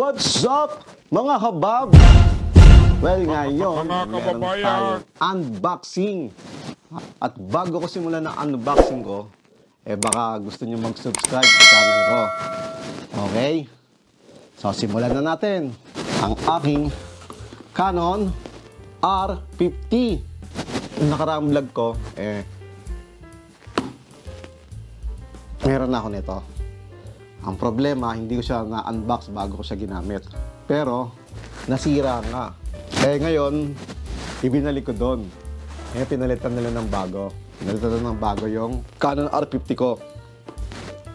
What's up, mga habab? Well, ngayon, meron tayong unboxing. At bago ko simulan ng unboxing ko, baka gusto nyo mag-subscribe sa channel ko. Okay? So, simulan na natin ang aking Canon R50. Yung nakaraang vlog ko, meron na ako nito. Ang problema, hindi ko siya na-unbox bago ko siya ginamit. Pero, nasira nga. Ngayon, ibinalik ko doon. Pinalitan nila ng bago. Pinalitan nila ng bago yung Canon R50 ko.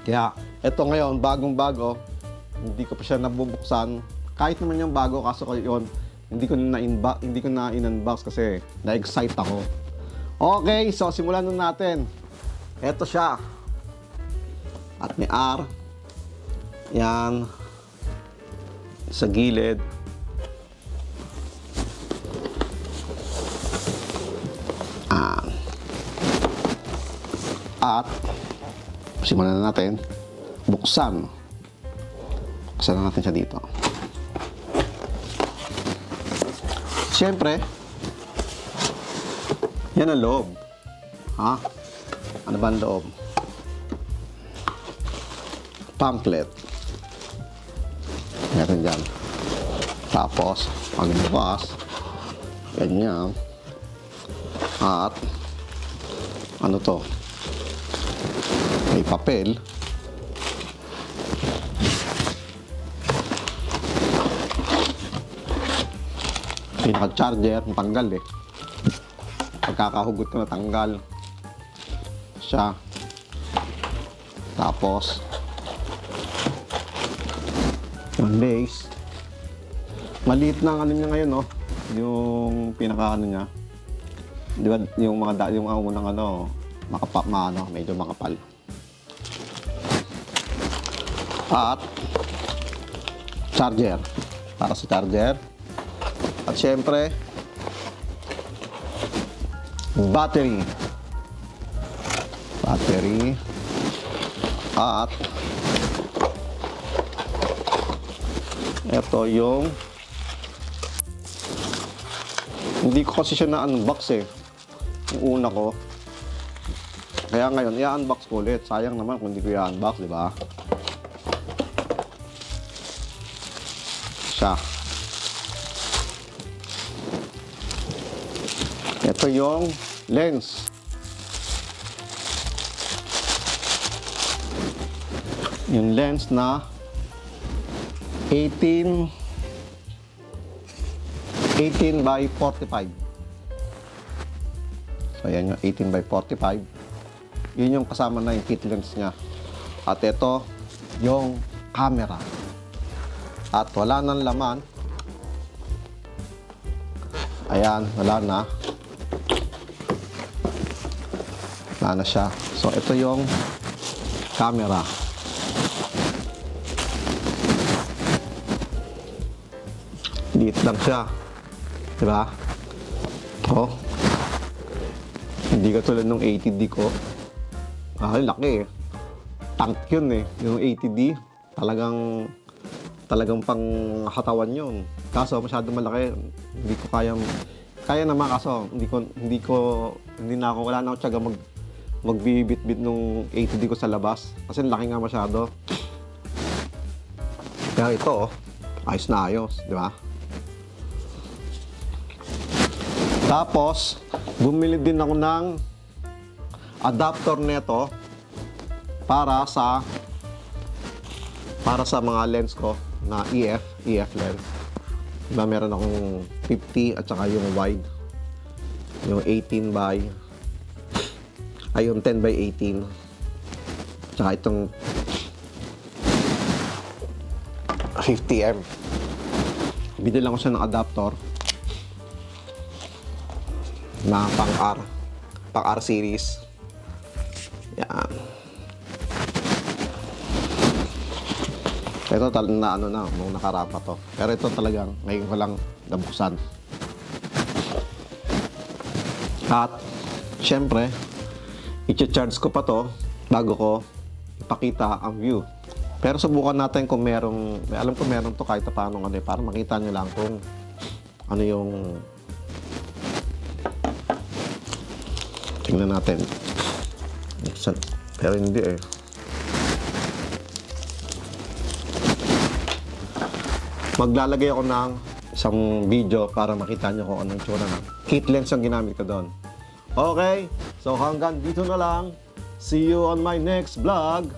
Kaya, eto ngayon, bagong-bago, hindi ko pa siya nabubuksan. Kahit naman yung bago, kaso ko yun, hindi ko na in-unbox kasi na-excite ako. Okay, so simulan na natin. Eto siya. At may R. Yan. Sa gilid. At simulan na natin. Buksan. Buksan na natin siya dito. Siyempre, yan ang loob. Ha? Ano ba ang loob? Pamphlet. Meron dyan. Tapos, pagbukas, ganyan. At, ano to? May papel. Pinaka-charger, natanggal eh. Pagkakahugot ko natanggal. Siya. Tapos, yung base. Maliit na ang ano niya ngayon, no? Yung pinaka-ano niya. Di ba, yung unang ano, medyo makapal. At, charger. Para sa charger. At syempre, battery. Battery. At, ito yung hindi ko kasi siya na-unbox eh. Yung una ko. Kaya ngayon, i-unbox ko ulit. Sayang naman kung hindi ko i-unbox, di ba? Siya. Ito yung lens. Yung lens na 18 by 45. So, yan yung 18 by 45. Yun yung kasama na yung kit lens niya. At ito, yung camera. At wala nang laman. Ayan, wala na. Wala na siya. So, ito yung camera. Liit lang siya. Diba? Oh. Hindi ka tulad ng 80D ko. Laki eh. Tank yun eh. Yung 80D, talagang pang katawan yun. Kaso masyadong malaki. Hindi ko kaya naman kaso wala na ako tiyaga magbibit-bit nung 80D ko sa labas. Kasi laki nga masyado. Kaya ito, ayos na ayos. Diba? Tapos, bumili din ako ng adapter nito para sa mga lens ko na EF lens. Diba, meron akong 50 at saka yung wide. Yung 10 by 18. Tsaka itong 50M. Binilang ko siya ng adapter na pang R series. Yan. Ito na nung nakarapa to. Pero ito talagang ngayon ko lang nabuksan. At syempre, i-charge ko pa to bago ko ipakita ang view. Pero subukan natin kung merong, alam ko meron to kahit paano ano, para makita nyo lang kung ano yung, tingnan natin. Pero hindi eh. Maglalagay ako ng isang video para makita nyo kung anong tsura na. Kit lens ang ginamit ko doon. Okay, so hanggang dito na lang. See you on my next vlog.